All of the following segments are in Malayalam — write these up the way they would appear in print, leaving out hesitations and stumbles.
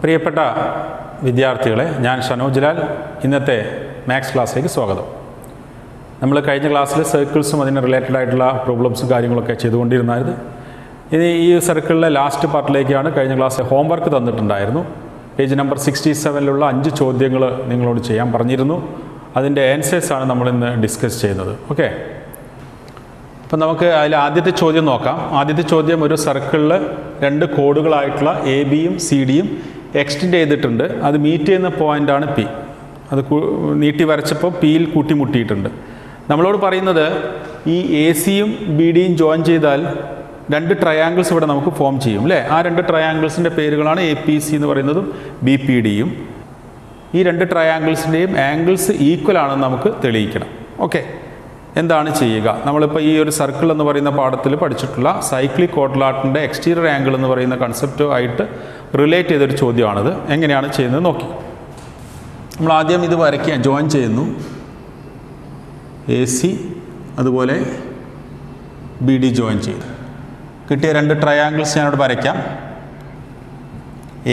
പ്രിയപ്പെട്ട വിദ്യാർത്ഥികളെ, ഞാൻ ഷനോജ് ലാൽ. ഇന്നത്തെ മാത്സ് ക്ലാസ്സിലേക്ക് സ്വാഗതം. നമ്മൾ കഴിഞ്ഞ ക്ലാസ്സിൽ സർക്കിൾസും അതിന് റിലേറ്റഡ് ആയിട്ടുള്ള പ്രോബ്ലംസും കാര്യങ്ങളൊക്കെ ചെയ്തുകൊണ്ടിരുന്നായിരുന്നു. ഇനി ഈ സർക്കിളിലെ ലാസ്റ്റ് പാർട്ടിലേക്കാണ്. കഴിഞ്ഞ ക്ലാസ്സിൽ ഹോംവർക്ക് തന്നിട്ടുണ്ടായിരുന്നു. പേജ് നമ്പർ 67 5 ചോദ്യങ്ങൾ നിങ്ങളോട് ചെയ്യാൻ പറഞ്ഞിരുന്നു. അതിൻ്റെ ആൻസേഴ്സാണ് നമ്മളിന്ന് ഡിസ്കസ് ചെയ്യുന്നത്. ഓക്കെ, അപ്പം നമുക്ക് അതിൽ ആദ്യത്തെ ചോദ്യം നോക്കാം. ആദ്യത്തെ ചോദ്യം, ഒരു സർക്കിളിൽ 2 കോഡുകളായിട്ടുള്ള എ ബിയും സി ഡിയും എക്സ്റ്റെൻഡ് ചെയ്തിട്ടുണ്ട്. അത് മീറ്റ് ചെയ്യുന്ന പോയിൻ്റാണ് പി. അത് നീട്ടി വരച്ചപ്പോൾ പിയിൽ കൂട്ടിമുട്ടിയിട്ടുണ്ട്. നമ്മളോട് പറയുന്നത് ഈ എ സിയും ബി ഡിയും ജോയിൻ ചെയ്താൽ 2 ട്രയാങ്കിൾസ് ഇവിടെ നമുക്ക് ഫോം ചെയ്യും അല്ലേ. ആ 2 ട്രയാങ്കിൾസിൻ്റെ പേരുകളാണ് എ പി സി എന്ന് പറയുന്നതും ബി പി ഡിയും. ഈ 2 ട്രയാങ്കിൾസിൻ്റെയും ആംഗിൾസ് ഈക്വൽ ആണെന്ന് നമുക്ക് തെളിയിക്കണം. ഓക്കെ, എന്താണ് ചെയ്യുക? നമ്മളിപ്പോൾ ഈ ഒരു സർക്കിൾ എന്ന് പറയുന്ന പാഠത്തിൽ പഠിച്ചിട്ടുള്ള സൈക്ലിക് ക്വാഡ്രിലാറ്ററലിൻ്റെ എക്സ്റ്റീരിയർ ആംഗിൾ എന്ന് പറയുന്ന കൺസെപ്റ്റുമായിട്ട് റിലേറ്റ് ചെയ്തൊരു ചോദ്യമാണിത്. എങ്ങനെയാണ് ചെയ്യുന്നത് നോക്കി. നമ്മൾ ആദ്യം ഇത് വരയ്ക്കുക, ജോയിൻ ചെയ്യുന്നു. എ സി അതുപോലെ ബി ഡി ജോയിൻ ചെയ്തു. കിട്ടിയ 2 ട്രയാങ്കിൾസ് ഞാനിവിടെ വരയ്ക്കാം.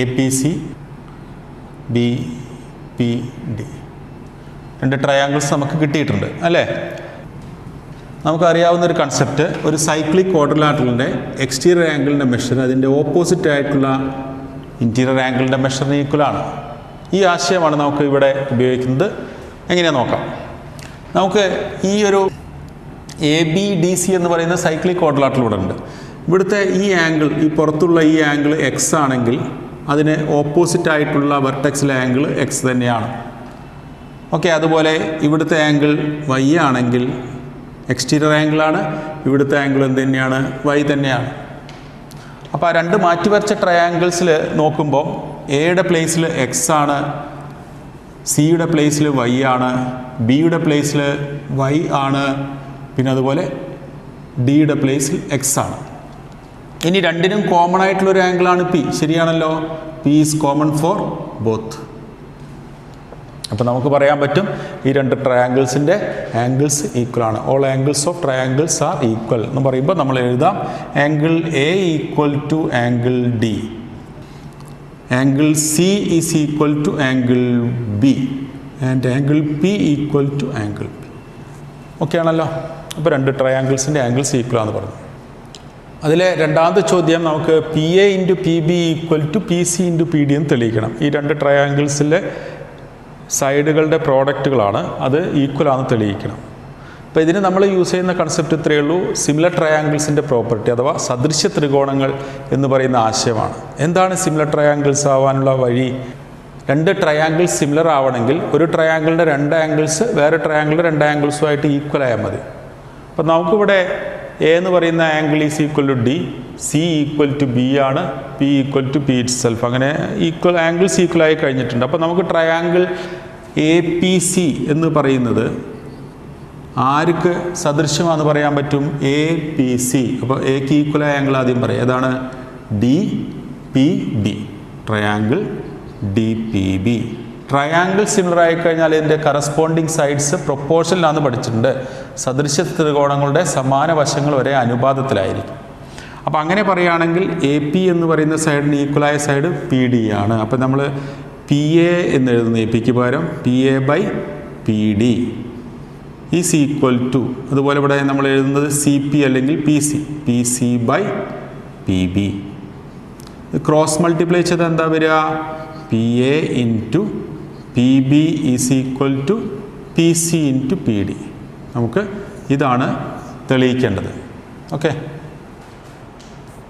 A P C B P D 2 triangles നമുക്ക് കിട്ടിയിട്ടുണ്ട് അല്ലേ. നമുക്കറിയാവുന്നൊരു കൺസെപ്റ്റ്, ഒരു സൈക്ലിക് ക്വാഡ്രിലാറ്ററലിൻ്റെ എക്സ്റ്റീരിയർ ആംഗിളിൻ്റെ മെഷർ അതിൻ്റെ ഓപ്പോസിറ്റ് ആയിട്ടുള്ള ഇൻറ്റീരിയർ ആംഗിളിൻ്റെ മെഷറിന് ഈക്വലാണ്. ഈ ആശയമാണ് നമുക്ക് ഇവിടെ ഉപയോഗിക്കുന്നത്. എങ്ങനെയാണെന്ന് നോക്കാം. നമുക്ക് ഈ ഒരു എ ബി ഡി സി എന്ന് പറയുന്ന സൈക്ലിക് ക്വാഡ്രിലാറ്ററൽ ഇവിടെ ഉണ്ട്. ഇവിടുത്തെ ഈ ആംഗിൾ, ഈ പുറത്തുള്ള ഈ ആംഗിൾ എക്സ് ആണെങ്കിൽ അതിന് ഓപ്പോസിറ്റ് ആയിട്ടുള്ള വെർട്ടെക്സിലെ ആംഗിൾ എക്സ് തന്നെയാണ്. ഓക്കെ, അതുപോലെ ഇവിടുത്തെ ആംഗിൾ വൈ ആണെങ്കിൽ എക്സ്റ്റീരിയർ ആംഗിളാണ്, ഇവിടുത്തെ ആംഗിൾ എന്ത് തന്നെയാണ്? വൈ തന്നെയാണ്. അപ്പോൾ ആ 2 മാറ്റി വരച്ച ട്രയാങ്കിൾസിൽ നോക്കുമ്പോൾ എയുടെ പ്ലേസിൽ എക്സ് ആണ്, സിയുടെ പ്ലേസിൽ വൈ ആണ്, ബിയുടെ പ്ലേസിൽ വൈ ആണ്, പിന്നെ അതുപോലെ ഡിയുടെ പ്ലേസിൽ എക്സ് ആണ്. ഇനി 2നും കോമൺ ആയിട്ടുള്ളൊരു ആംഗിളാണ് പി. ശരിയാണല്ലോ, P is common for both. അപ്പോൾ നമുക്ക് പറയാൻ പറ്റും ഈ 2 ട്രയാങ്കിൾസിൻ്റെ ആംഗിൾസ് ഈക്വൽ ആണ്. All angles of triangles are equal എന്ന് പറയുമ്പോൾ നമ്മൾ എഴുതാം angle A equal to angle D, angle C is equal to angle B and angle P equal to angle P. Okay ആണല്ലോ. അപ്പോൾ 2 ട്രയാങ്കിൾസിൻ്റെ ആംഗിൾസ് ഈക്വൽ ആണെന്ന് പറഞ്ഞു. അതിലെ രണ്ടാമത്തെ ചോദ്യം, നമുക്ക് P A into P B equal to P C into P D എന്ന് തെളിയിക്കണം. ഈ 2 ട്രയാങ്കിൾസിലെ സൈഡുകളുടെ പ്രോഡക്റ്റുകളാണ്, അത് ഈക്വൽ ആണെന്ന് തെളിയിക്കണം. അപ്പോൾ ഇതിന് നമ്മൾ യൂസ് ചെയ്യുന്ന കൺസെപ്റ്റ് ഇത്രയേ ഉള്ളൂ, സിമിലർ ട്രയാങ്കിൾസിൻ്റെ പ്രോപ്പർട്ടി അഥവാ സദൃശ്യ ത്രികോണങ്ങൾ എന്ന് പറയുന്ന ആശയമാണ്. എന്താണ് സിമിലർ ട്രയാങ്കിൾസ് ആവാനുള്ള വഴി? 2 ട്രയാങ്കിൾസ് സിമിലർ ആവണമെങ്കിൽ ഒരു ട്രയാങ്കിളിൻ്റെ 2 ആംഗിൾസ് വേറെ ട്രയാങ്കിളിൻ്റെ 2 ആംഗിൾസുമായിട്ട് ഈക്വൽ ആയാൽ മതി. അപ്പോൾ നമുക്കിവിടെ എ എന്ന് പറയുന്ന angle is equal to D, C equal to B ആണ്, പി ഈക്വൽ ടു പി ഇറ്റ് സെൽഫ്. അങ്ങനെ ഈക്വൽ ആംഗിൾസ് ഈക്വൽ ആയി കഴിഞ്ഞിട്ടുണ്ട്. അപ്പോൾ നമുക്ക് ട്രയാങ്കിൾ എ പി സി എന്ന് പറയുന്നത് ആർക്ക് സദൃശ്യമാണെന്ന് പറയാൻ പറ്റും? A P C. അപ്പോൾ എക്ക് ഈക്വൽ ആയ ആംഗിൾ ആദ്യം പറയാം. ഏതാണ്? D P B. Triangle D P B. Triangle similar ആയി കഴിഞ്ഞാൽ ഇതിൻ്റെ കറസ്പോണ്ടിങ് സൈഡ്സ് പ്രൊപ്പോർഷനിലാണെന്ന് പഠിച്ചിട്ടുണ്ട്. സദൃശ്യ ത്രികോണങ്ങളുടെ സമാന വശങ്ങൾ ഒരേ അനുപാതത്തിലായിരിക്കും. അപ്പോൾ അങ്ങനെ പറയുകയാണെങ്കിൽ എ പി എന്ന് പറയുന്ന സൈഡിന് ഈക്വലായ സൈഡ് പി ഡി ആണ്. അപ്പോൾ നമ്മൾ പി എ എന്ന് എഴുതുന്ന എ പിക്ക് പകരം P A by P D is equal to, അതുപോലെ ഇവിടെ നമ്മൾ എഴുതുന്നത് സി പി അല്ലെങ്കിൽ P C, P C by P B. Cross multiply ചെയ്താൽ എന്താ വരിക? P A into P B is equal to P C into P D. നമുക്ക് ഇതാണ് തെളിയിക്കേണ്ടത്. ഓക്കെ,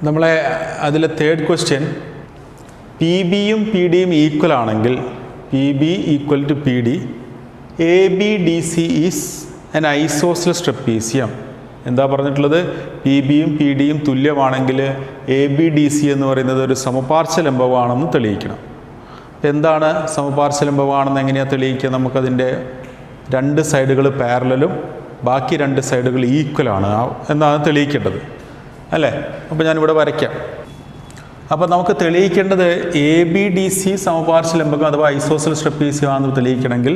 നമ്മളെ അതിലെ 3rd ക്വസ്റ്റ്യൻ, പി ബിയും പി ഡിയും ഈക്വൽ ആണെങ്കിൽ P B equal to P D, A B D C is an isosceles trapezium. എന്താ പറഞ്ഞിട്ടുള്ളത്? പി ബിയും പി ഡിയും തുല്യമാണെങ്കിൽ എ ബി ഡി സി എന്ന് പറയുന്നത് ഒരു സമപാർശ്വലംബമാണെന്ന് തെളിയിക്കണം. എന്താണ് സമപാർശ്വലംബമാണെന്ന് എങ്ങനെയാണ് തെളിയിക്കുക? നമുക്കതിൻ്റെ 2 സൈഡുകൾ പാരലലും ബാക്കി 2 സൈഡുകൾ ഈക്വലാണ് എന്നാണ് തെളിയിക്കേണ്ടത് അല്ലേ. അപ്പോൾ ഞാനിവിടെ വരയ്ക്കാം. അപ്പോൾ നമുക്ക് തെളിയിക്കേണ്ടത് എ ബി ഡി സി സമപാർശ്വലംബകം അഥവാ ഐസോസെലസ് ട്രപ്പീസിയം ആണെന്ന് തെളിയിക്കണമെങ്കിൽ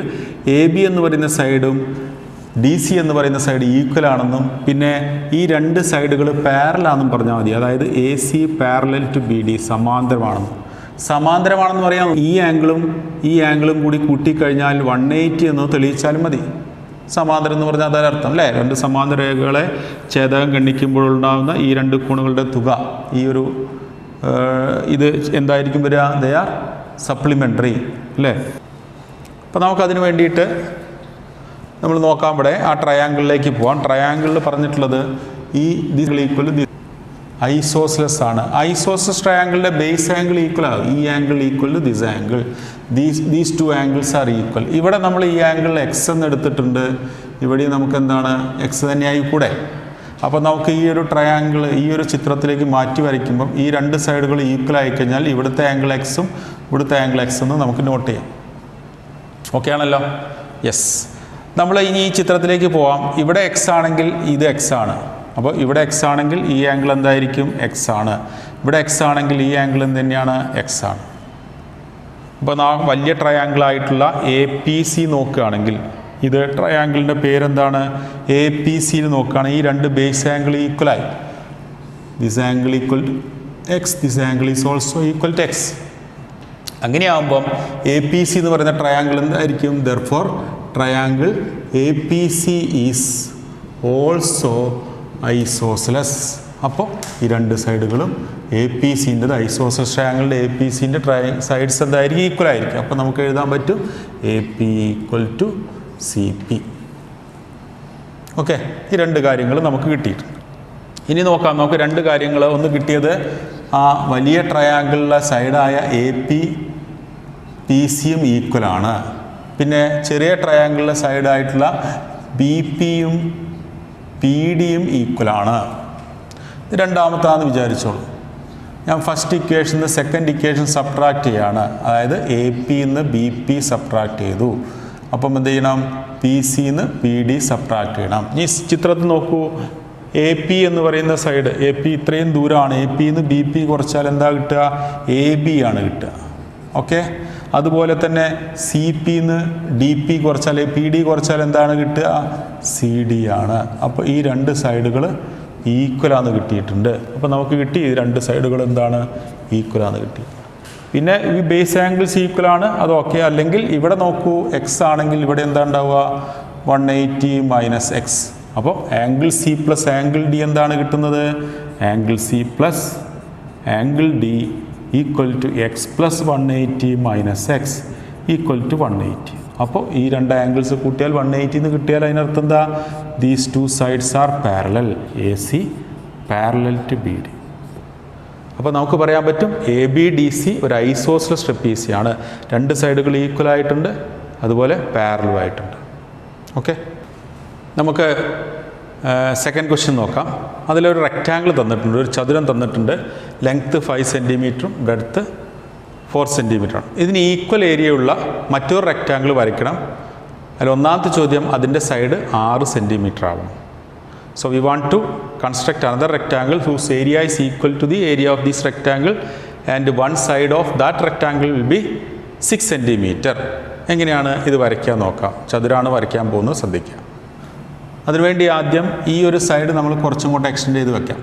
എ ബി എന്ന് പറയുന്ന സൈഡും ഡി സി എന്ന് പറയുന്ന സൈഡ് ഈക്വൽ ആണെന്നും പിന്നെ ഈ 2 സൈഡുകൾ പാരലാണെന്നും പറഞ്ഞാൽ മതി. അതായത് A C parallel to B D സമാന്തരമാണെന്നും. സമാന്തരമാണെന്ന് പറയാം. ഈ ആംഗിളും കൂടി കൂട്ടിക്കഴിഞ്ഞാൽ 180 എന്ന് തെളിയിച്ചാലും മതി. സമാന്തരം എന്ന് പറഞ്ഞാൽ അതാണ് അർത്ഥം അല്ലേ. രണ്ട് സമാന്തര രേഖകളെ ഛേദകം ഗണിക്കുമ്പോഴുണ്ടാകുന്ന ഈ രണ്ട് കോണുകളുടെ തുക, ഈ ഒരു ഇത് എന്തായിരിക്കും വരിക? ദേ ആർ സപ്ലിമെൻ്ററി അല്ലേ. അപ്പോൾ നമുക്കതിന് വേണ്ടിയിട്ട് നമ്മൾ നോക്കാൻ ഇവിടെ ആ ട്രയാങ്കിളിലേക്ക് പോകാം. ട്രയാങ്കിളിൽ പറഞ്ഞിട്ടുള്ളത് ഈ ദിസ് ഈക്വൽ ഐസോസ്ലെസ് ആണ്. ഐസോസ്ലെസ് ട്രയാങ്കിളിൻ്റെ ബേസ് ആംഗിൾ ഈക്വൽ ആകും. ഈ angle equal to this angle. These two angles are equal. ഇവിടെ നമ്മൾ ഈ ആംഗിൾ എക്സ് എന്ന് എടുത്തിട്ടുണ്ട്. ഇവിടെ നമുക്ക് എന്താണ്? എക്സ് തന്നെയായി കൂടെ. അപ്പോൾ നമുക്ക് ഈ ഒരു ട്രയാങ്കിൾ ഈ ഒരു ചിത്രത്തിലേക്ക് മാറ്റി വരയ്ക്കുമ്പം ഈ രണ്ട് സൈഡുകൾ ഈക്വൽ ആയിക്കഴിഞ്ഞാൽ ഇവിടുത്തെ ആംഗിൾ എക്സും ഇവിടുത്തെ ആംഗിൾ എക്സ് എന്ന് നമുക്ക് നോട്ട് ചെയ്യാം. ഓക്കെ ആണല്ലോ? യെസ്. നമ്മൾ ഇനി ഈ ചിത്രത്തിലേക്ക് പോവാം. ഇവിടെ എക്സ് ആണെങ്കിൽ ഇത് എക്സ് ആണ്. അപ്പോൾ ഇവിടെ എക്സ് ആണെങ്കിൽ ഈ ആംഗിൾ എന്തായിരിക്കും? എക്സ് ആണ്. ഇവിടെ എക്സ് ആണെങ്കിൽ ഈ ആംഗിൾ തന്നെയാണ്? എക്സ് ആണ്. അപ്പോൾ നാം വലിയ ട്രയാങ്കിളായിട്ടുള്ള എ പി സി നോക്കുകയാണെങ്കിൽ, ഇത് ട്രയാങ്കിളിൻ്റെ പേരെന്താണ്? എ പി സിയിൽ നോക്കുകയാണെങ്കിൽ ഈ രണ്ട് ബേസ് ആംഗിൾ ഈക്വലായി. This angle equal to x, this angle is also equal to x. അങ്ങനെയാകുമ്പം എ പി സി എന്ന് പറയുന്ന ട്രയാങ്കിൾ എന്തായിരിക്കും? Therefore triangle A P C is also isosceles. അപ്പോൾ ഈ രണ്ട് സൈഡുകളും എ പി സിൻ്റെത് ഐസോസ്ലെസ് ട്രയാങ്കിളിൻ്റെ എ പി സിൻ്റെ സൈഡ്സ് എന്തായിരിക്കും? ഈക്വൽ ആയിരിക്കും. അപ്പോൾ നമുക്ക് എഴുതാൻ പറ്റും A P equal to C P. Okay, ഈ രണ്ട് കാര്യങ്ങൾ നമുക്ക് കിട്ടിയിട്ടുണ്ട്. ഇനി നോക്കാം, നമുക്ക് രണ്ട് കാര്യങ്ങൾ. ഒന്ന് കിട്ടിയത് ആ വലിയ ട്രയാങ്കിളിലെ സൈഡായ എ പി പി സിയും ഈക്വലാണ്. പിന്നെ ചെറിയ ട്രയാങ്കിളിലെ സൈഡായിട്ടുള്ള ബി പിയും പി ഡിയും ഈക്വലാണ്. ഇത് രണ്ടാമത്താണെന്ന് വിചാരിച്ചോളൂ. ഞാൻ ഫസ്റ്റ് ഇക്വേഷനിൽ നിന്ന് സെക്കൻഡ് ഇക്വേഷൻ സബ്ട്രാക്ട് ചെയ്യാണ്. അതായത് A pin B P subtract ചെയ്തു. അപ്പം എന്ത് ചെയ്യണം? പി സിന്ന് പി ഡി സബ്ട്രാക്ട് ചെയ്യണം. ഈ ചിത്രത്തിൽ നോക്കൂ, എ പി എന്ന് പറയുന്ന സൈഡ്, എ പി ഇത്രയും ദൂരമാണ്. എ പിന്ന് ബി പി കുറച്ചാൽ എന്താ കിട്ടുക? എ ബി ആണ് കിട്ടുക. ഓക്കെ, അതുപോലെ തന്നെ സി പിന്ന് ഡി പി കുറച്ചാൽ, പി ഡി കുറച്ചാൽ എന്താണ് കിട്ടുക? സി ഡി ആണ്. അപ്പോൾ ഈ രണ്ട് സൈഡുകൾ ഈക്വലാന്ന് കിട്ടിയിട്ടുണ്ട്. അപ്പോൾ നമുക്ക് കിട്ടി ഈ രണ്ട് സൈഡുകൾ എന്താണ്? ഈക്വലാന്ന് കിട്ടി. പിന്നെ ഈ ബേസ് ആംഗിൾസ് ഈക്വലാണ്, അത് ഓക്കെ. അല്ലെങ്കിൽ ഇവിടെ നോക്കൂ, എക്സ് ആണെങ്കിൽ ഇവിടെ എന്താ ഉണ്ടാവുക? 180 മൈനസ് എക്സ്. അപ്പോൾ angle C plus angle D എന്താണ് കിട്ടുന്നത്? Angle C plus angle D equal to x plus 180 minus x equal to 180. അപ്പോൾ ഈ രണ്ട് ആംഗിൾസ് കൂട്ടിയാൽ 180 എന്ന് കിട്ടിയാൽ അതിനർത്ഥം എന്താ? These two sides are parallel. A C parallel to B D. അപ്പോൾ നമുക്ക് പറയാൻ പറ്റും എ ബി ഡി സി ഒരു ഐസോസ്ലെസ് ട്രപ്പീസിയാണ്. രണ്ട് സൈഡുകൾ ഈക്വൽ ആയിട്ടുണ്ട്, അതുപോലെ പാരലൽ ആയിട്ടുണ്ട്. ഓക്കെ, നമുക്ക് സെക്കൻഡ് ക്വസ്റ്റ്യൻ നോക്കാം. അതിലൊരു റെക്റ്റാങ്കിൾ തന്നിട്ടുണ്ട്, ഒരു ചതുരം തന്നിട്ടുണ്ട്. ലെങ്ത്ത് 5 സെൻറ്റിമീറ്ററും ബ്രെഡ്ത്ത് 4 സെൻറ്റിമീറ്ററാണ്. ഇതിന് ഈക്വൽ ഏരിയ ഉള്ള മറ്റൊരു റെക്റ്റാങ്കിൾ വരയ്ക്കണം. അതിൽ ഒന്നാമത്തെ ചോദ്യം, അതിൻ്റെ സൈഡ് 6 സെൻറ്റിമീറ്റർ ആവണം. So we want to construct another rectangle whose area is equal to the area of this rectangle and one side of that rectangle will be 6 centimeter. എങ്ങനെയാണ് ഇത് വരയ്ക്കാൻ നോക്കാം. ചതുരാണ് വരയ്ക്കാൻ പോകുന്നത്, ശ്രദ്ധിക്കുക. അതിനുവേണ്ടി ആദ്യം ഈ ഒരു സൈഡ് നമ്മൾ കുറച്ചും കൂടെ എക്സ്റ്റെൻഡ് ചെയ്ത് വെക്കാം.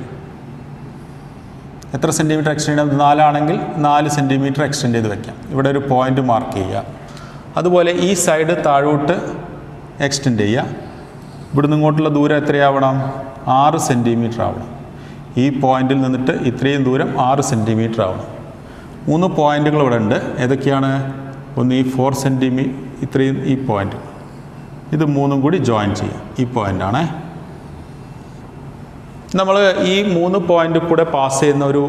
എത്ര സെൻറ്റിമീറ്റർ എക്സ്റ്റെൻഡ് ചെയ്യണം? 4 ആണെങ്കിൽ 4 സെൻറ്റിമീറ്റർ എക്സ്റ്റെൻഡ് ചെയ്ത് വെക്കാം. ഇവിടെ ഒരു പോയിൻ്റ് മാർക്ക് ചെയ്യുക. അതുപോലെ ഈ സൈഡ് താഴോട്ട് എക്സ്റ്റെൻഡ് ചെയ്യുക. ഇവിടുന്ന് ഇങ്ങോട്ടുള്ള ദൂരം എത്രയാവണം? 6 സെൻറ്റിമീറ്റർ ആവണം. ഈ പോയിന്റിൽ നിന്നിട്ട് ഇത്രയും ദൂരം 6 സെൻറ്റിമീറ്റർ ആവണം. 3 പോയിന്റുകൾ ഇവിടെ ഉണ്ട്. ഏതൊക്കെയാണ്? ഒന്ന് ഈ 4 സെൻറ്റിമീറ്റർ, ഇത്രയും ഈ പോയിന്റ്, ഇത് 3ഉം കൂടി ജോയിൻ ചെയ്യും. ഈ പോയിൻ്റാണ്. നമ്മൾ ഈ 3 പോയിൻ്റ് കൂടെ പാസ് ചെയ്യുന്ന ഒരു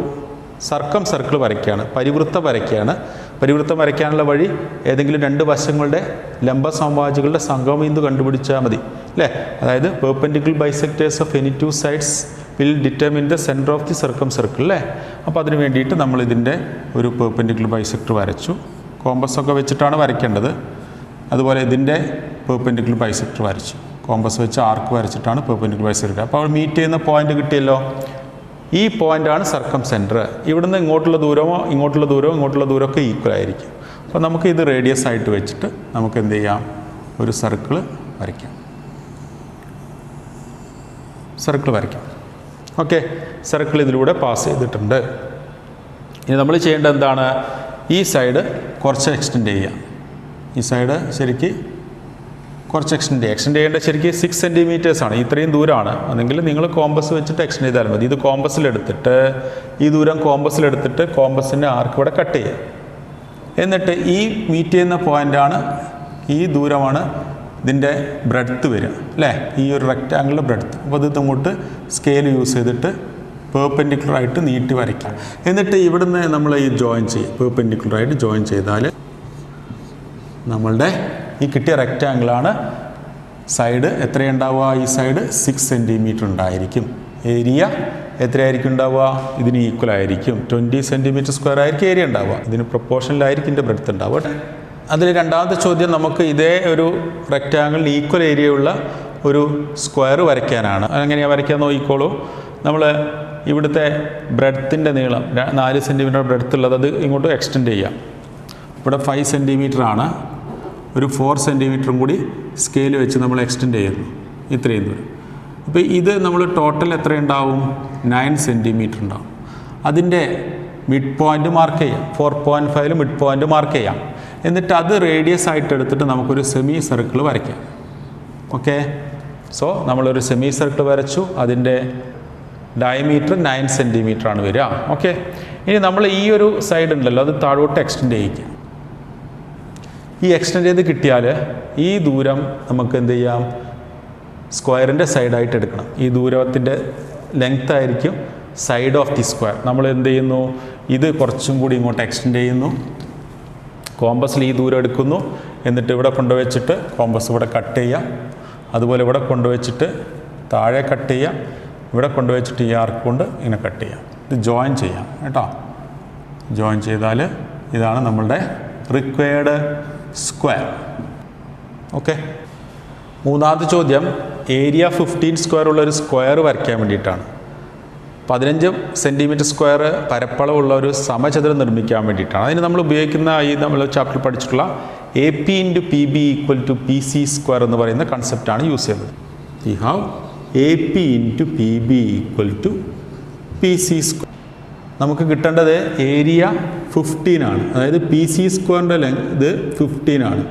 സർക്കിൾ വരയ്ക്കുകയാണ്, പരിവൃത്തം വരയ്ക്കുകയാണ്. പരിവൃത്തം വരയ്ക്കാനുള്ള വഴി ഏതെങ്കിലും രണ്ട് വശങ്ങളുടെ ലംബ സമവാചികളുടെ സംഗമബിന്ദു കണ്ടുപിടിച്ചാൽ മതി അല്ലേ. അതായത് perpendicular bisectors of any two sides will determine the centre of the circle അല്ലേ. അപ്പോൾ അതിന് വേണ്ടിയിട്ട് നമ്മൾ ഇതിൻ്റെ ഒരു പെർപെൻഡിക്കുലർ ബൈസെക്ടർ വരച്ചു. കോമ്പസൊക്കെ വെച്ചിട്ടാണ് വരയ്ക്കേണ്ടത്. അതുപോലെ ഇതിൻ്റെ പെർപെൻഡിക്കുലർ ബൈസെക്ടർ വരച്ചു. കോമ്പസ് വെച്ച് ആർക്ക് വരച്ചിട്ടാണ് പെർപെൻഡിക്കുലർ ബൈസെക്ടർ. അപ്പോൾ അവിടെ മീറ്റ് ചെയ്യുന്ന പോയിന്റ് കിട്ടിയല്ലോ. ഈ പോയിൻ്റാണ് സർക്കം സെൻറ്റർ. ഇവിടുന്ന് ഇങ്ങോട്ടുള്ള ദൂരമോ ഇങ്ങോട്ടുള്ള ദൂരമൊക്കെ ഈക്വൽ ആയിരിക്കും. അപ്പോൾ നമുക്ക് ഇത് റേഡിയസ് ആയിട്ട് വെച്ചിട്ട് നമുക്ക് എന്ത് ചെയ്യാം? ഒരു സർക്കിൾ വരയ്ക്കാം. ഓക്കെ, സർക്കിൾ ഇതിലൂടെ പാസ് ചെയ്തിട്ടുണ്ട്. ഇനി നമ്മൾ ചെയ്യേണ്ടത് എന്താണ്? ഈ സൈഡ് കുറച്ച് എക്സ്റ്റെൻഡ് ചെയ്യുക. ഈ സൈഡ് ശരിക്ക് കുറച്ച് എക്സ്റ്റെൻഡ് ചെയ്യേണ്ട ശരിക്കും 6 സെൻറ്റിമീറ്റേഴ്സാണ്. ഇത്രയും ദൂരമാണ്. അതെങ്കിൽ നിങ്ങൾ കോമ്പസ് വെച്ചിട്ട് എക്സ്റ്റെൻഡ് ചെയ്താൽ മതി. ഇത് കോമ്പസിലെടുത്തിട്ട് ഈ ദൂരം കോമ്പസിലെടുത്തിട്ട് കോമ്പസിൻ്റെ ആർക്ക് ഇവിടെ കട്ട് ചെയ്യുക. എന്നിട്ട് ഈ മീറ്റ് ചെയ്യുന്ന പോയിൻ്റാണ്, ഈ ദൂരമാണ് ഇതിൻ്റെ ബ്രെഡ്ത്ത് വരിക അല്ലേ, ഈ ഒരു റെക്റ്റാങ്കിളിൻ്റെ ബ്രെഡ്ത്ത്. അപ്പോൾ ഇത് അങ്ങോട്ട് സ്കെയിൽ യൂസ് ചെയ്തിട്ട് പെർപെൻഡിക്കുലറായിട്ട് നീട്ടി വരയ്ക്കാം. എന്നിട്ട് ഇവിടുന്ന് നമ്മൾ ഈ ജോയിൻ ചെയ്യും. പെർപെൻഡിക്കുലറായിട്ട് ജോയിൻ ചെയ്താൽ നമ്മളുടെ ഈ കിട്ടിയ റെക്റ്റാങ്കിളാണ്. സൈഡ് എത്രയുണ്ടാവുക? ഈ സൈഡ് 6 സെൻറ്റിമീറ്റർ ഉണ്ടായിരിക്കും. ഏരിയ എത്രയായിരിക്കും ഉണ്ടാവുക? ഇതിന് ഈക്വൽ ആയിരിക്കും. 20 സെൻറ്റിമീറ്റർ സ്ക്വയർ ആയിരിക്കും ഏരിയ ഉണ്ടാവുക. ഇതിന് പ്രൊപ്പോർഷനിലായിരിക്കും ഇതിൻ്റെ ബ്രെഡ്ത്ത് ഉണ്ടാവുക. അതിൽ രണ്ടാമത്തെ ചോദ്യം നമുക്ക് ഇതേ ഒരു റെക്റ്റാങ്കിളിന് ഈക്വൽ ഏരിയ ഉള്ള ഒരു സ്ക്വയർ വരയ്ക്കാനാണ്. എങ്ങനെയാണ് വരയ്ക്കാൻ നോക്കിക്കോളൂ. നമ്മൾ ഇവിടുത്തെ ബ്രെഡ്ത്തിൻ്റെ നീളം 4 സെൻറ്റിമീറ്റർ ബ്രെഡ്ത്ത് ഉള്ളത് അത് ഇങ്ങോട്ട് എക്സ്റ്റെൻഡ് ചെയ്യാം. ഇവിടെ 5 സെൻറ്റിമീറ്റർ ആണ്. ഒരു 4 സെൻറ്റിമീറ്ററും കൂടി സ്കെയിൽ വെച്ച് നമ്മൾ എക്സ്റ്റെൻഡ് ചെയ്യുന്നു. ഇത്രയും ദൂരം. അപ്പോൾ ഇത് നമ്മൾ ടോട്ടൽ എത്ര ഉണ്ടാവും? 9 സെൻറ്റിമീറ്റർ ഉണ്ടാവും. അതിൻ്റെ മിഡ് പോയിൻ്റ് മാർക്ക് ചെയ്യാം. 4.5 മിഡ് പോയിൻ്റ് മാർക്ക് ചെയ്യാം. എന്നിട്ട് അത് റേഡിയസ് ആയിട്ട് എടുത്തിട്ട് നമുക്കൊരു സെമി സർക്കിൾ വരയ്ക്കാം. ഓക്കെ, സോ നമ്മളൊരു സെമി സർക്കിൾ വരച്ചു. അതിൻ്റെ ഡയമീറ്റർ 9 സെൻറ്റിമീറ്റർ ആണ് വരിക. ഓക്കെ, ഇനി നമ്മൾ ഈ ഒരു സൈഡ് ഉണ്ടല്ലോ അത് താഴോട്ട് എക്സ്റ്റെൻഡ് ചെയ്യിക്കാം. ഈ എക്സ്റ്റെൻഡ് ചെയ്ത് കിട്ടിയാൽ ഈ ദൂരം നമുക്ക് എന്ത് ചെയ്യാം? സ്ക്വയറിൻ്റെ സൈഡായിട്ട് എടുക്കണം. ഈ ദൂരത്തിൻ്റെ ലെങ്ത് ആയിരിക്കും സൈഡ് ഓഫ് ദി സ്ക്വയർ. നമ്മൾ എന്ത് ചെയ്യുന്നു? ഇത് കുറച്ചും കൂടി ഇങ്ങോട്ട് എക്സ്റ്റെൻഡ് ചെയ്യുന്നു. കോമ്പസിൽ ഈ ദൂരം എടുക്കുന്നു. എന്നിട്ട് ഇവിടെ കൊണ്ടുവച്ചിട്ട് കോമ്പസ് ഇവിടെ കട്ട് ചെയ്യാം. അതുപോലെ ഇവിടെ കൊണ്ടുവച്ചിട്ട് താഴെ കട്ട് ചെയ്യാം. ഇവിടെ കൊണ്ടുവച്ചിട്ട് ഈ ആർക്ക് കൊണ്ട് ഇങ്ങനെ കട്ട് ചെയ്യാം. ഇത് ജോയിൻ ചെയ്യാം കേട്ടോ. ജോയിൻ ചെയ്താൽ ഇതാണ് നമ്മളുടെ റിക്വയർഡ് സ്ക്വയർ. ഓക്കെ, മൂന്നാമത്തെ ചോദ്യം ഏരിയ 15 സ്ക്വയർ ഉള്ളൊരു സ്ക്വയർ വരയ്ക്കാൻ വേണ്ടിയിട്ടാണ്. 15 സെൻറ്റിമീറ്റർ സ്ക്വയർ പരപ്പളവുള്ള ഒരു സമചതുരം നിർമ്മിക്കാൻ വേണ്ടിയിട്ടാണ്. അതിന് നമ്മൾ ഉപയോഗിക്കുന്ന ഈ നമ്മൾ ചാപ്റ്ററിൽ പഠിച്ചിട്ടുള്ള AP × PB = PC സ്ക്വയർ എന്ന് പറയുന്ന കൺസെപ്റ്റാണ് യൂസ് ചെയ്യുന്നത്. We have AP × PB = PC square. നമുക്ക് കിട്ടേണ്ടത് ഏരിയ 15 ആണ്. അതായത് PC സ്ക്വയറിൻ്റെ ലെങ്ത് 15 ആണ്.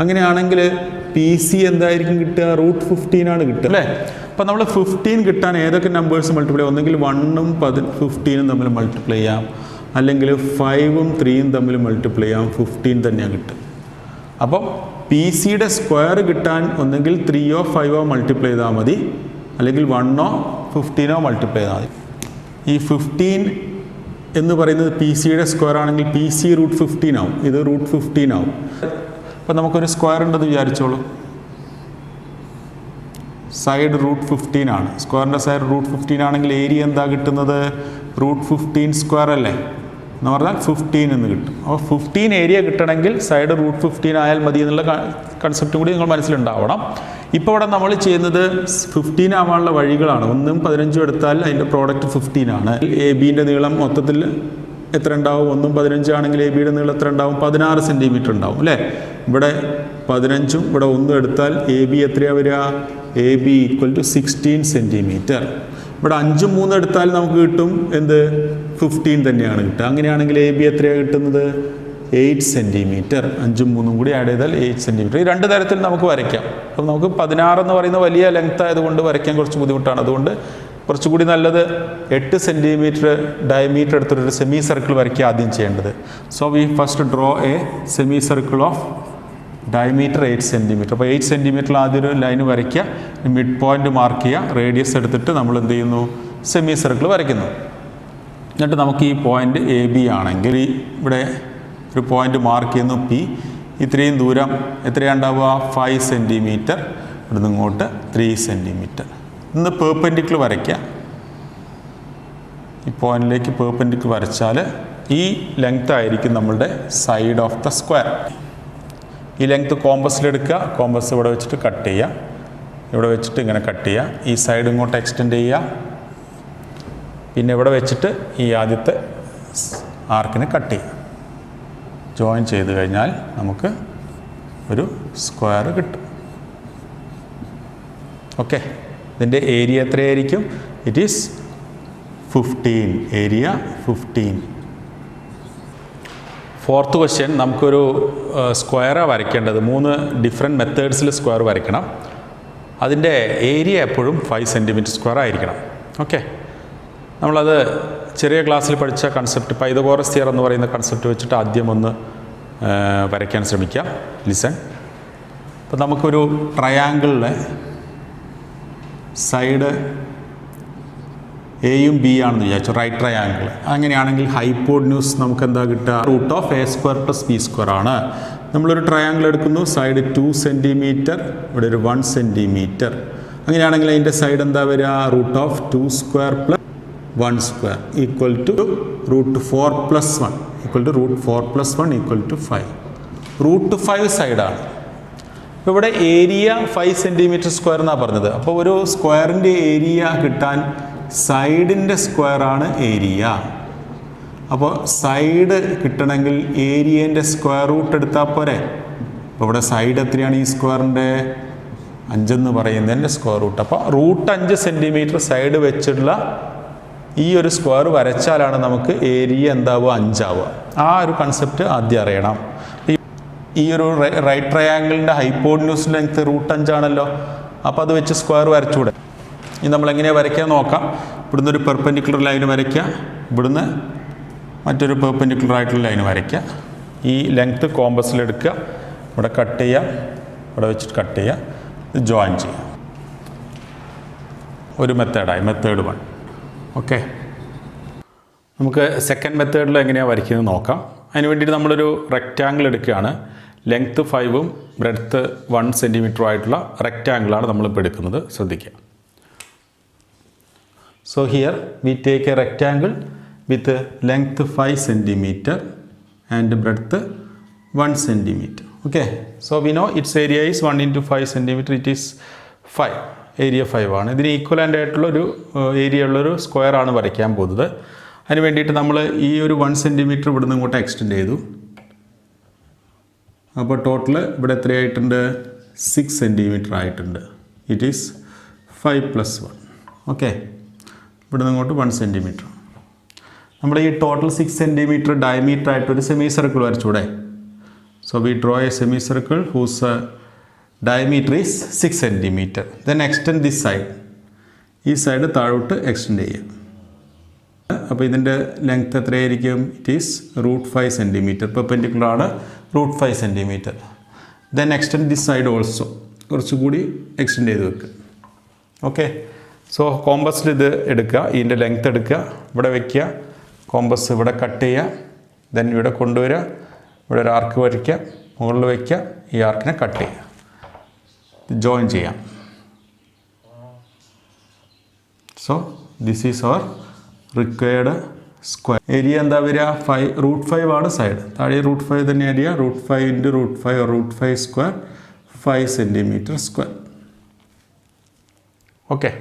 അങ്ങനെയാണെങ്കിൽ PC എന്തായിരിക്കും കിട്ടുക? √15 ആണ് കിട്ടുക അല്ലേ. അപ്പോൾ നമ്മൾ 15 കിട്ടാൻ ഏതൊക്കെ നമ്പേഴ്സ് മൾട്ടിപ്ലൈ ചെയ്യാം? ഒന്നെങ്കിൽ 1ഉം 15ഉം തമ്മിൽ മൾട്ടിപ്ലൈ ചെയ്യാം, അല്ലെങ്കിൽ 5ഉം 3ഉം തമ്മിൽ മൾട്ടിപ്ലൈ ചെയ്യാം. 15 തന്നെയാണ് കിട്ടുക. അപ്പോൾ PCയുടെ സ്ക്വയർ കിട്ടാൻ ഒന്നെങ്കിൽ 3ഓ 5ഓ മൾട്ടിപ്ലൈ ചെയ്താൽ മതി, അല്ലെങ്കിൽ 1ഓ 15ഓ മൾട്ടിപ്ലൈ ചെയ്താൽ മതി. ഈ 15 എന്ന് പറയുന്നത് PCയുടെ സ്ക്വയർ ആണെങ്കിൽ PC √15 ആവും. ഇത് √15 ആവും. അപ്പോൾ നമുക്കൊരു സ്ക്വയർ ഉണ്ടെന്ന് വിചാരിച്ചോളൂ. സൈഡ് √15 ആണ്. സ്ക്വയറിൻ്റെ സൈഡ് √15 ആണെങ്കിൽ ഏരിയ എന്താ കിട്ടുന്നത്? √15 സ്ക്വയർ അല്ലേ എന്ന് പറഞ്ഞാൽ 15 എന്ന് കിട്ടും. അപ്പോൾ 15 ഏരിയ കിട്ടണമെങ്കിൽ സൈഡ് √15 ആയാൽ മതി എന്നുള്ള കൺസെപ്റ്റ് കൂടി നിങ്ങൾ മനസ്സിലുണ്ടാവണം. ഇപ്പോൾ ഇവിടെ നമ്മൾ ചെയ്യുന്നത് 15 ആവാനുള്ള വഴികളാണ്. 1ഉം 15ഉം എടുത്താൽ അതിൻ്റെ പ്രോഡക്റ്റ് 15 ആണ്. ABൻ്റെ നീളം മൊത്തത്തിൽ എത്ര ഉണ്ടാവും? 1ഉം 15 ആണെങ്കിൽ ABയുടെ നീളം എത്ര ഉണ്ടാവും? 16 സെൻറ്റിമീറ്റർ ഉണ്ടാവും അല്ലേ. ഇവിടെ 15ഉം ഇവിടെ 1ഉം എടുത്താൽ AB എത്രയാണ് വരിക? AB = 16 centimetre. ഇവിടെ 5ഉം 3ഉം എടുത്താൽ നമുക്ക് കിട്ടും എന്ത്? 15 തന്നെയാണ് കിട്ടുക. അങ്ങനെയാണെങ്കിൽ AB എത്രയാണ് കിട്ടുന്നത്? 8 സെൻറ്റിമീറ്റർ. 5ഉം 3ഉം കൂടി ആഡ് ചെയ്താൽ 8 സെൻറ്റിമീറ്റർ. ഈ രണ്ട് തരത്തിൽ നമുക്ക് വരയ്ക്കാം. അപ്പം നമുക്ക് 16 എന്ന് പറയുന്ന വലിയ ലെങ്ത് ആയതുകൊണ്ട് വരയ്ക്കാൻ കുറച്ച് ബുദ്ധിമുട്ടാണ്. അതുകൊണ്ട് കുറച്ചുകൂടി നല്ലത് 8 സെൻറ്റിമീറ്റർ ഡയമീറ്റർ എടുത്തിട്ടൊരു സെമി സർക്കിൾ വരയ്ക്കുക ആദ്യം ചെയ്യേണ്ടത്. So we first draw a semi circle of diameter 8 centimetre. അപ്പോൾ 8 സെൻറ്റിമീറ്ററിൽ ആദ്യം ഒരു ലൈൻ വരയ്ക്കുക, മിഡ് പോയിൻ്റ് മാർക്ക് ചെയ്യുക, റേഡിയസ് എടുത്തിട്ട് നമ്മൾ എന്ത് ചെയ്യുന്നു? സെമി സർക്കിൾ വരയ്ക്കുന്നു. എന്നിട്ട് നമുക്ക് ഈ പോയിൻ്റ് AB ആണെങ്കിൽ ഇവിടെ ഒരു പോയിൻ്റ് മാർക്ക് ചെയ്യുന്നു P. ഇത്രയും ദൂരം എത്രയുണ്ടാവുക? 5 സെൻറ്റിമീറ്റർ. ഇവിടെ നിന്ന് ഇങ്ങോട്ട് 3 സെൻറ്റിമീറ്റർ. ഇന്ന് പെർപെൻഡിക്കുലർ വരയ്ക്കുക. ഈ പോയിന്റിലേക്ക് പെർപെൻഡിക്കുലർ വരച്ചാൽ ഈ ലെങ്ത് ആയിരിക്കും നമ്മളുടെ സൈഡ് ഓഫ് ദ സ്ക്വയർ. ഈ ലെങ്ത് കോമ്പസിലെടുക്കുക. കോമ്പസ് ഇവിടെ വെച്ചിട്ട് കട്ട് ചെയ്യുക. ഇവിടെ വെച്ചിട്ട് ഇങ്ങനെ കട്ട് ചെയ്യുക. ഈ സൈഡ് ഇങ്ങോട്ട് എക്സ്റ്റെൻഡ് ചെയ്യുക. പിന്നെ ഇവിടെ വെച്ചിട്ട് ഈ ആദ്യത്തെ ആർക്കിന് കട്ട് ചെയ്യുക. ജോയിൻ ചെയ്ത് കഴിഞ്ഞാൽ നമുക്ക് ഒരു സ്ക്വയർ കിട്ടും. ഓക്കെ, ഇതിൻ്റെ ഏരിയ എത്രയായിരിക്കും? It is 15. Area 15. Fourth question നമുക്കൊരു സ്ക്വയറാണ് വരയ്ക്കേണ്ടത്. 3 ഡിഫറെൻറ്റ് മെത്തേഡ്സിൽ സ്ക്വയർ വരയ്ക്കണം. അതിൻ്റെ ഏരിയ എപ്പോഴും 5 സെൻറ്റിമീറ്റർ സ്ക്വയർ ആയിരിക്കണം. ഓക്കെ, നമ്മളത് ചെറിയ ക്ലാസ്സിൽ പഠിച്ച കൺസെപ്റ്റ് പൈതഗോറസ് തിയറം എന്ന് പറയുന്ന കൺസെപ്റ്റ് വെച്ചിട്ട് ആദ്യം ഒന്ന് വരയ്ക്കാൻ ശ്രമിക്കാം. ലിസൺ. അപ്പോൾ നമുക്കൊരു ട്രയാങ്കിളിലെ സൈഡ് എയും ബി ആണെന്ന് വിചാരിച്ചു, റൈറ്റ് ട്രയാങ്കിൾ. അങ്ങനെയാണെങ്കിൽ ഹൈപ്പോട്ന്യൂസ് നമുക്ക് എന്താ കിട്ടുക? Root of A square plus B square ആണ്. നമ്മളൊരു ട്രയാങ്കിൾ എടുക്കുന്നു, സൈഡ് 2 സെൻറ്റിമീറ്റർ, ഇവിടെ ഒരു 1 സെൻറ്റിമീറ്റർ. അങ്ങനെയാണെങ്കിൽ അതിൻ്റെ സൈഡ് എന്താ വരിക? Root of 2 square plus 1 square equal to root 4 plus 1 equal to root 4 plus 1 equal to 5. Root 5 സൈഡാണ്. അപ്പോൾ ഇവിടെ ഏരിയ 5 സെൻറ്റിമീറ്റർ സ്ക്വയർ എന്നാണ് പറഞ്ഞത്. അപ്പോൾ ഒരു സ്ക്വയറിൻ്റെ ഏരിയ കിട്ടാൻ സൈഡിൻ്റെ സ്ക്വയറാണ് ഏരിയ. അപ്പോൾ സൈഡ് കിട്ടണമെങ്കിൽ ഏരിയേൻ്റെ സ്ക്വയർ റൂട്ട് എടുത്താൽ പോരെ. അപ്പോൾ ഇവിടെ സൈഡ് എത്രയാണ് ഈ സ്ക്വയറിൻ്റെ? 5 എന്ന് പറയുന്നതിൻ്റെ സ്ക്വയർ റൂട്ട്. അപ്പോൾ റൂട്ട് 5 സെൻറ്റിമീറ്റർ സൈഡ് വെച്ചിട്ടുള്ള ഈ ഒരു സ്ക്വയർ വരച്ചാലാണ് നമുക്ക് ഏരിയ എന്താവുക? 5 ആവുക. ആ ഒരു കൺസെപ്റ്റ് ആദ്യം അറിയണം. ഈ ഒരു റൈറ്റ് ട്രയാങ്കിളിൻ്റെ ഹൈപ്പോട്ന്യൂസ് ലെങ്ത് റൂട്ട് 5 ആണല്ലോ. അപ്പോൾ അത് വെച്ച് സ്ക്വയർ വരച്ചുകൂടെ? ഇനി നമ്മളെങ്ങനെയാണ് വരയ്ക്കാൻ നോക്കാം. ഇവിടുന്ന് ഒരു പെർപെൻഡിക്കുലർ ലൈൻ വരയ്ക്കുക, ഇവിടുന്ന് മറ്റൊരു പെർപെൻഡിക്കുലർ ആയിട്ടുള്ള ലൈൻ വരയ്ക്കുക. ഈ ലെങ്ത്ത് കോമ്പസിലെടുക്കുക, ഇവിടെ കട്ട് ചെയ്യുക, ഇവിടെ വെച്ചിട്ട് കട്ട് ചെയ്യുക, ഇത് ജോയിൻ ചെയ്യുക. ഒരു മെത്തേഡായി, മെത്തേഡ് 1. ഓക്കെ, നമുക്ക് സെക്കൻഡ് മെത്തേഡിൽ എങ്ങനെയാണ് വരയ്ക്കുന്നത് നോക്കാം. അതിന് വേണ്ടിയിട്ട് നമ്മളൊരു റെക്റ്റാങ്കിൾ എടുക്കുകയാണ്. ലെങ്ത്ത് 5ഉം ബ്രെഡ്ത്ത് 1 സെൻറ്റിമീറ്ററും ആയിട്ടുള്ള റെക്റ്റാങ്കിളാണ് നമ്മളിപ്പോൾ എടുക്കുന്നത്. ശ്രദ്ധിക്കുക. So here we take a rectangle with a length 5 centimeter and breadth 1 centimeter. Okay, so we know its area is 1 into 5 centimeter. It is 5. Area 5 ആണ്. ഇതിന് ഈക്വലൻ്റ് ആയിട്ടുള്ളൊരു ഏരിയ ഉള്ളൊരു സ്ക്വയർ ആണ് വരയ്ക്കാൻ പോകുന്നത്. അതിന് വേണ്ടിയിട്ട് നമ്മൾ ഈ ഒരു 1 സെൻറ്റിമീറ്റർ ഇവിടുന്ന് ഇങ്ങോട്ട് എക്സ്റ്റെൻഡ് ചെയ്തു. അപ്പോൾ ടോട്ടൽ ഇവിടെ എത്രയായിട്ടുണ്ട്? 6 സെൻറ്റിമീറ്റർ ആയിട്ടുണ്ട്. It is 5 + 1. ഓക്കെ, ഇവിടെ നിന്ന് ഇങ്ങോട്ട് 1 സെൻറ്റിമീറ്റർ. നമ്മൾ ഈ ടോട്ടൽ 6 സെൻറ്റിമീറ്റർ ഡയമീറ്റർ ആയിട്ടൊരു സെമി സർക്കിൾ വരച്ചൂടെ? So we draw a semicircle whose diameter is 6 centimetre. Then extend this side. ഈ സൈഡ് താഴോട്ട് എക്സ്റ്റെൻഡ് ചെയ്യുക. അപ്പോൾ ഇതിൻ്റെ ലെങ്ത് എത്രയായിരിക്കും? It is root 5 centimetre. Perpendicular ആണ്, root 5 centimetre. Then extend this side also. കുറച്ചുകൂടി എക്സ്റ്റെൻഡ് ചെയ്ത് വെക്കുക. ഓക്കെ, സോ കോമ്പസിൽ ഇത് എടുക്കുക, ഇതിൻ്റെ ലെങ്ത് എടുക്കുക, ഇവിടെ വയ്ക്കുക, കോമ്പസ് ഇവിടെ കട്ട് ചെയ്യുക, ദെൻ ഇവിടെ കൊണ്ടുവരിക, ഇവിടെ ഒരു ആർക്ക് വരയ്ക്കുക, മുകളിൽ വയ്ക്കുക, ഈ ആർക്കിനെ കട്ട് ചെയ്യുക, ജോയിൻ ചെയ്യാം. So this is our required square. Area എന്താ വരിക? റൂട്ട് 5 ആണ് സൈഡ്. താഴെ റൂട്ട് 5 തന്നെ area. Root 5 into root 5 root 5 square 5 centimetre square. Okay,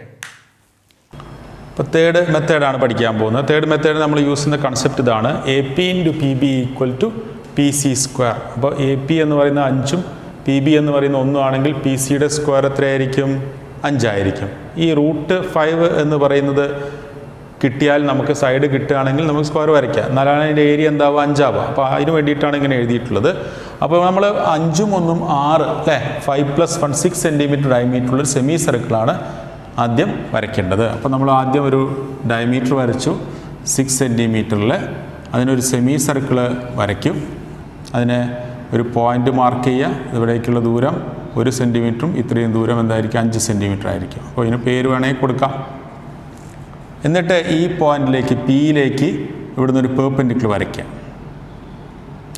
ഇപ്പോൾ തേർഡ് മെത്തേഡാണ് പഠിക്കാൻ പോകുന്നത്. തേർഡ് മെത്തേഡ് നമ്മൾ യൂസ് ചെയ്യുന്ന കൺസെപ്റ്റ് ഇതാണ്. AP into PB equal to PC square. അപ്പോൾ AP എന്ന് പറയുന്ന 5ഉം PB എന്ന് പറയുന്ന 1 ആണെങ്കിൽ PCയുടെ സ്ക്വയർ എത്രയായിരിക്കും? 5 ആയിരിക്കും. ഈ റൂട്ട് 5 എന്ന് പറയുന്നത് കിട്ടിയാൽ നമുക്ക് സൈഡ് കിട്ടുകയാണെങ്കിൽ നമുക്ക് സ്ക്വയർ വരയ്ക്കാം. എന്നാലാണ് അതിൻ്റെ ഏരിയ എന്താവുക? 5 ആവുക. അപ്പോൾ അതിന് വേണ്ടിയിട്ടാണ് ഇങ്ങനെ എഴുതിയിട്ടുള്ളത്. അപ്പോൾ നമ്മൾ 5ഉം 1ഉം 6 അല്ലേ? 5 + 1 6 സെൻറ്റിമീറ്റർ ഡയമീറ്ററുള്ളൊരു സെമി സർക്കിളാണ് ആദ്യം വരയ്ക്കേണ്ടത്. അപ്പോൾ നമ്മൾ ആദ്യം ഒരു ഡയമീറ്റർ വരച്ചു 6 സെൻറ്റിമീറ്ററിൽ. അതിനൊരു സെമി സർക്കിൾ വരയ്ക്കും. അതിന് ഒരു പോയിൻ്റ് മാർക്ക് ചെയ്യുക. ഇവിടേക്കുള്ള ദൂരം 1 സെൻറ്റിമീറ്ററും ഇത്രയും ദൂരം എന്തായിരിക്കും? 5 സെൻറ്റിമീറ്റർ ആയിരിക്കും. അപ്പോൾ ഇതിന് പേര് വേണമെങ്കിൽ കൊടുക്കാം. എന്നിട്ട് ഈ പോയിന്റിലേക്ക് Pയിലേക്ക് ഇവിടുന്ന് ഒരു പെർപെൻഡിക്കുലർ വരയ്ക്കാം.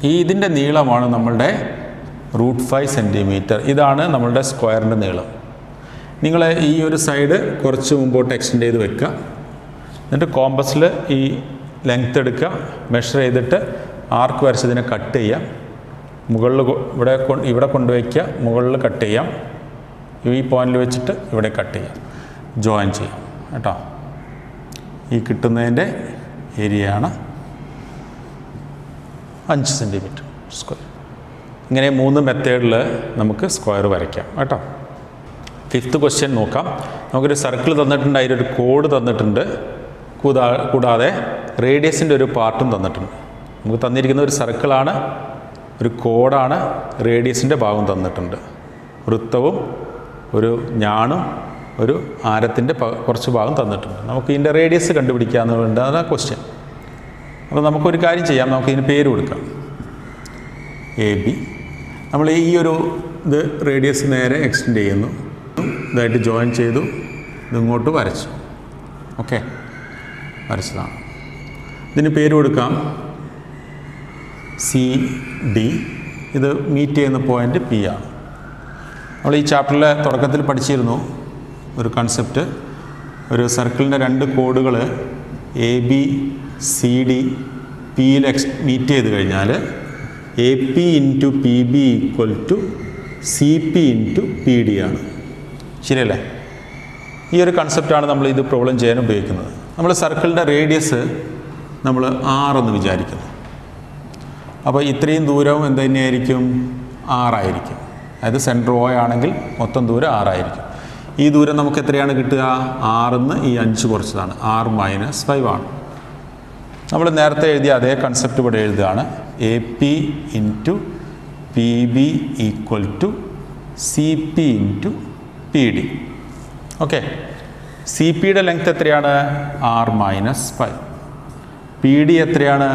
ഇതിൻ്റെ നീളമാണ് നമ്മളുടെ റൂട്ട് 5 സെൻറ്റിമീറ്റർ. ഇതാണ് നമ്മളുടെ സ്ക്വയറിൻ്റെ നീളം. നിങ്ങൾ ഈ ഒരു സൈഡ് കുറച്ച് മുമ്പോട്ട് എക്സ്റ്റെൻഡ് ചെയ്ത് വെക്കുക. എന്നിട്ട് കോമ്പസിൽ ഈ ലെങ്ത് എടുക്കുക, മെഷർ ചെയ്തിട്ട് ആർക്ക് വരച്ചതിനെ കട്ട് ചെയ്യാം. മുകളിൽ ഇവിടെ കൊണ്ടുവയ്ക്കുക, മുകളിൽ കട്ട് ചെയ്യാം. ഈ പോയിന്റിൽ വെച്ചിട്ട് ഇവിടെ കട്ട് ചെയ്യാം, ജോയിൻ ചെയ്യാം കേട്ടോ. ഈ കിട്ടുന്നതിൻ്റെ ഏരിയയാണ് 5 സെൻറ്റിമീറ്റർ സ്ക്വയർ. ഇങ്ങനെ 3 മെത്തേഡിൽ നമുക്ക് സ്ക്വയർ വരയ്ക്കാം കേട്ടോ. 5th ക്വസ്റ്റ്യൻ നോക്കാം. നമുക്കൊരു സർക്കിൾ തന്നിട്ടുണ്ട്, അതിലൊരു കോഡ് തന്നിട്ടുണ്ട്, കൂടാതെ റേഡിയസിൻ്റെ ഒരു പാർട്ടും തന്നിട്ടുണ്ട്. നമുക്ക് തന്നിരിക്കുന്ന ഒരു സർക്കിളാണ്, ഒരു കോഡാണ്, റേഡിയസിൻ്റെ ഭാഗം തന്നിട്ടുണ്ട്. വൃത്തവും ഒരു ഞാണും ഒരു ആരത്തിൻ്റെ കുറച്ച് ഭാഗം തന്നിട്ടുണ്ട്. നമുക്ക് ഇതിൻ്റെ റേഡിയസ് കണ്ടുപിടിക്കാമെന്നുള്ളതാണ് ക്വസ്റ്റ്യൻ. അപ്പോൾ നമുക്കൊരു കാര്യം ചെയ്യാം, നമുക്കിതിന് പേര് കൊടുക്കാം. AB. നമ്മൾ ഈ ഒരു ഇത് റേഡിയസ് നേരെ എക്സ്റ്റെൻഡ് ചെയ്യുന്നു, ഇതായിട്ട് ജോയിൻ ചെയ്തു, ഇതിങ്ങോട്ട് വരച്ചു. ഓക്കെ, വരച്ചതാണ്. ഇതിന് പേര് കൊടുക്കാം CD. ഇത് മീറ്റ് ചെയ്യുന്ന പോയിൻ്റ് P ആണ്. നമ്മൾ ഈ ചാപ്റ്ററിലെ തുടക്കത്തിൽ പഠിച്ചിരുന്നു ഒരു കൺസെപ്റ്റ്. ഒരു സർക്കിളിൻ്റെ രണ്ട് കോഡുകൾ AB CD Pയിൽ മീറ്റ് ചെയ്ത് കഴിഞ്ഞാൽ AP into PB equal to CP into PD ആണ്. ശരിയല്ലേ? ഈ ഒരു കൺസെപ്റ്റാണ് നമ്മൾ ഇത് പ്രോബ്ലം ചെയ്യാൻ ഉപയോഗിക്കുന്നത്. നമ്മൾ സർക്കിളിൻ്റെ റേഡിയസ് നമ്മൾ 6 എന്ന് വിചാരിക്കുന്നു. അപ്പോൾ ഇത്രയും ദൂരവും എന്ത് തന്നെയായിരിക്കും? 6 ആയിരിക്കും. അതായത് സെൻറ്റർ O ആണെങ്കിൽ മൊത്തം ദൂരം 6 ആയിരിക്കും. ഈ ദൂരം നമുക്ക് എത്രയാണ് കിട്ടുക? 6ന്ന് ഈ 5 കുറച്ചതാണ്, 6 - 5 ആണ്. നമ്മൾ നേരത്തെ എഴുതിയ അതേ കൺസെപ്റ്റ് ഇവിടെ എഴുതുകയാണ്. AP into PB equal to CP into PD. Okay, CPയുടെ ലെങ്ത് എത്രയാണ്? 6 - 5. PD എത്രയാണ്?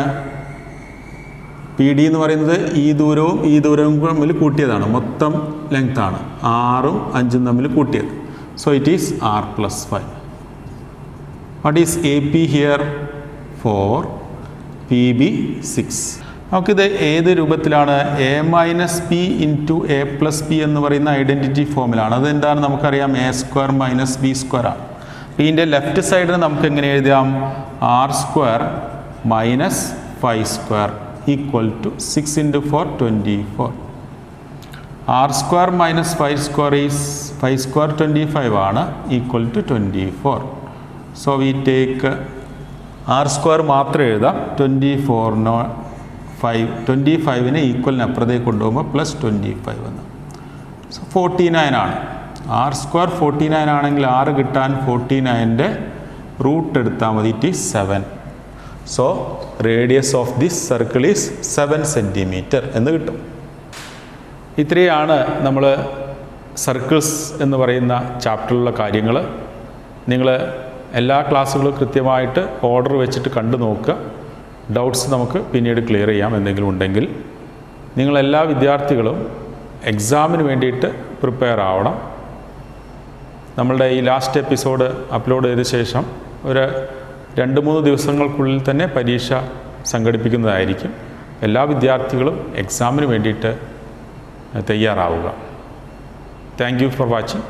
PD എന്ന് പറയുന്നത് ഈ ദൂരവും തമ്മിൽ കൂട്ടിയതാണ്, മൊത്തം ലെങ്താണ് 6ഉം 5ഉം തമ്മിൽ കൂട്ടിയത്. So it is 6 + 5. What is AP here? 4, PB 6. നമുക്കിത് ഏത് രൂപത്തിലാണ്? A - P into A + P എന്ന് പറയുന്ന ഐഡൻറ്റിറ്റി ഫോമിലാണ്. അതെന്താണ് നമുക്കറിയാം? A² - B² ആണ്. ഇതിൻ്റെ ലെഫ്റ്റ് സൈഡിന് നമുക്ക് എങ്ങനെ എഴുതാം? R² - 5² equal to 6 × 4 24. R² - 5² is 5² 25 ആണ്, equal to 24. So we take R² മാത്രം എഴുതാം. 25നെ ഈക്വലിന് അപ്പുറത്തേക്ക് കൊണ്ടുപോകുമ്പോൾ +25 എന്ന്. സോ 49 ആണ്. R² 49 ആണെങ്കിൽ 6 കിട്ടാൻ 49ൻ്റെ റൂട്ട് എടുത്താൽ മതി. It is 7. So radius of this circle is 7 centimetre എന്ന് കിട്ടും. ഇത്രയാണ് നമ്മൾ സർക്കിൾസ് എന്ന് പറയുന്ന ചാപ്റ്ററിലുള്ള കാര്യങ്ങൾ. നിങ്ങൾ എല്ലാ ക്ലാസ്സുകളും കൃത്യമായിട്ട് ഓർഡർ വെച്ചിട്ട് കണ്ടു നോക്കുക. ഡൗട്ട്സ് നമുക്ക് പിന്നീട് ക്ലിയർ ചെയ്യാം എന്തെങ്കിലും ഉണ്ടെങ്കിൽ. നിങ്ങളെല്ലാ വിദ്യാർത്ഥികളും എക്സാമിന് വേണ്ടിയിട്ട് പ്രിപ്പയർ ആവണം. നമ്മളുടെ ഈ ലാസ്റ്റ് എപ്പിസോഡ് അപ്ലോഡ് ചെയ്ത ശേഷം ഒരു 2-3 ദിവസങ്ങൾക്കുള്ളിൽ തന്നെ പരീക്ഷ സംഘടിപ്പിക്കുന്നതായിരിക്കും. എല്ലാ വിദ്യാർത്ഥികളും എക്സാമിന് വേണ്ടിയിട്ട് തയ്യാറാവുക. Thank you for watching.